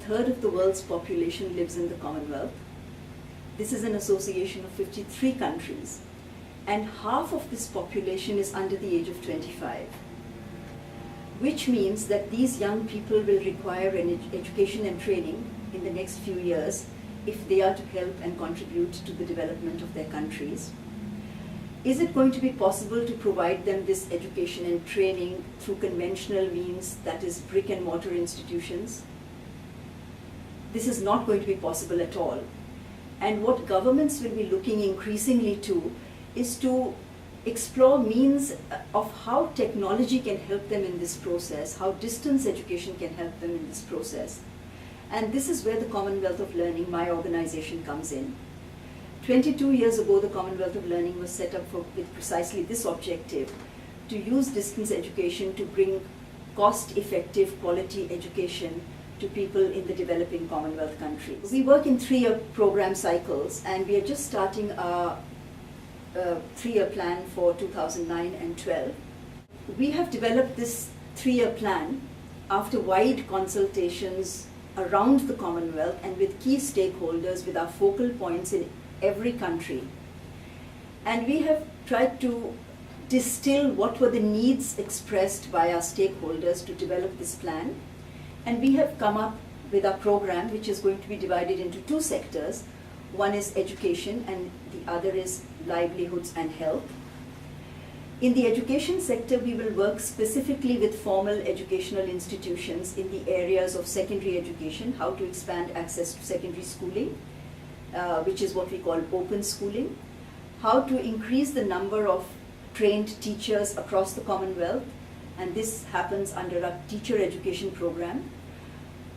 1/3 of the world's population lives in the Commonwealth. This is an association of 53 countries, and half of this population is under the age of 25, which means that these young people will require an education and training in the next few years if they are to help and contribute to the development of their countries. Is it going to be possible to provide them this education and training through conventional means, that is brick and mortar institutions? This is not going to be possible at all. And what governments will be looking increasingly to is to explore means of how technology can help them in this process, how distance education can help them in this process. And this is where the Commonwealth of Learning, my organization, comes in. 22 years ago, the Commonwealth of Learning was set up with precisely this objective, to use distance education to bring cost-effective quality education to people in the developing Commonwealth countries. We work in 3-year program cycles, and we are just starting our 3-year plan for 2009 and 12. We have developed this 3-year plan after wide consultations around the Commonwealth and with key stakeholders, with our focal points in every country. And we have tried to distill what were the needs expressed by our stakeholders to develop this plan. And we have come up with our program, which is going to be divided into 2 sectors. One is education and the other is livelihoods and health. In the education sector, we will work specifically with formal educational institutions in the areas of secondary education, how to expand access to secondary schooling, which is what we call open schooling, how to increase the number of trained teachers across the Commonwealth, and this happens under our teacher education program,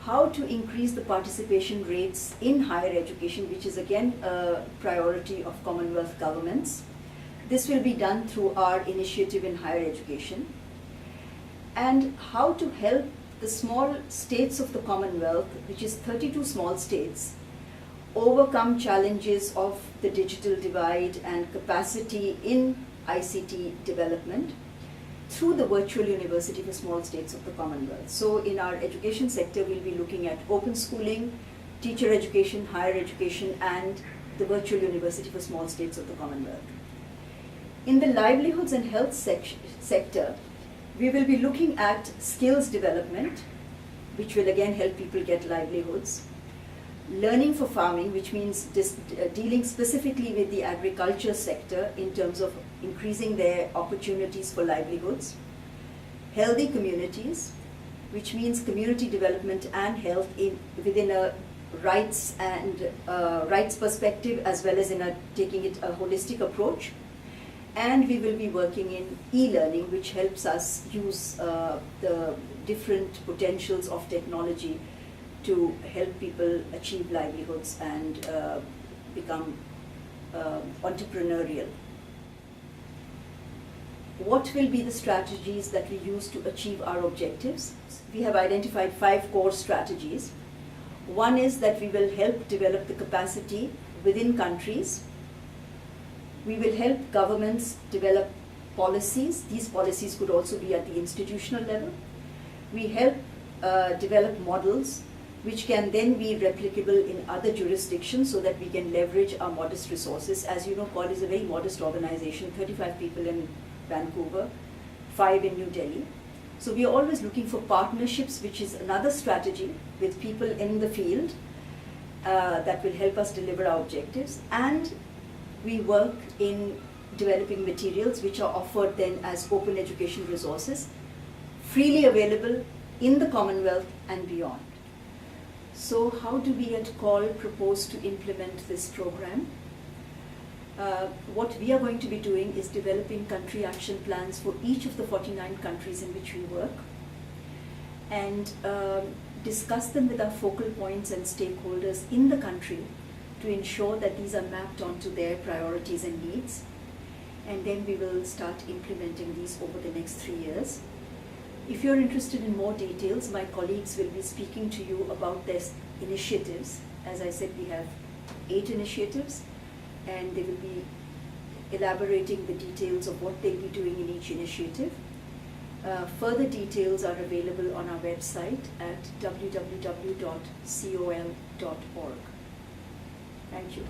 how to increase the participation rates in higher education, which is again a priority of Commonwealth governments. This will be done through our initiative in higher education, and how to help the small states of the Commonwealth, which is 32 small states, overcome challenges of the digital divide and capacity in ICT development through the virtual university for small states of the Commonwealth. So in our education sector, we'll be looking at open schooling, teacher education, higher education, and the virtual university for small states of the Commonwealth. In the livelihoods and health sector, we will be looking at skills development, which will again help people get livelihoods. Learning for farming, which means dealing specifically with the agriculture sector in terms of increasing their opportunities for livelihoods. Healthy communities, which means community development and health within a rights and rights perspective, as well as in taking it a holistic approach. And we will be working in e-learning, which helps us use the different potentials of technology to help people achieve livelihoods and become entrepreneurial. What will be the strategies that we use to achieve our objectives? We have identified 5 core strategies. One is that we will help develop the capacity within countries. We will help governments develop policies. These policies could also be at the institutional level. We help develop models which can then be replicable in other jurisdictions so that we can leverage our modest resources. As you know, COL is a very modest organization, 35 people in Vancouver, 5 in New Delhi. So we are always looking for partnerships, which is another strategy with people in the field that will help us deliver our objectives. And we work in developing materials which are offered then as open education resources, freely available in the Commonwealth and beyond. So how do we at COL propose to implement this program? What we are going to be doing is developing country action plans for each of the 49 countries in which we work, and discuss them with our focal points and stakeholders in the country to ensure that these are mapped onto their priorities and needs. And then we will start implementing these over the next 3 years. If you're interested in more details, my colleagues will be speaking to you about their initiatives. As I said, we have 8 initiatives, and they will be elaborating the details of what they'll be doing in each initiative. Further details are available on our website at www.col.org. Thank you.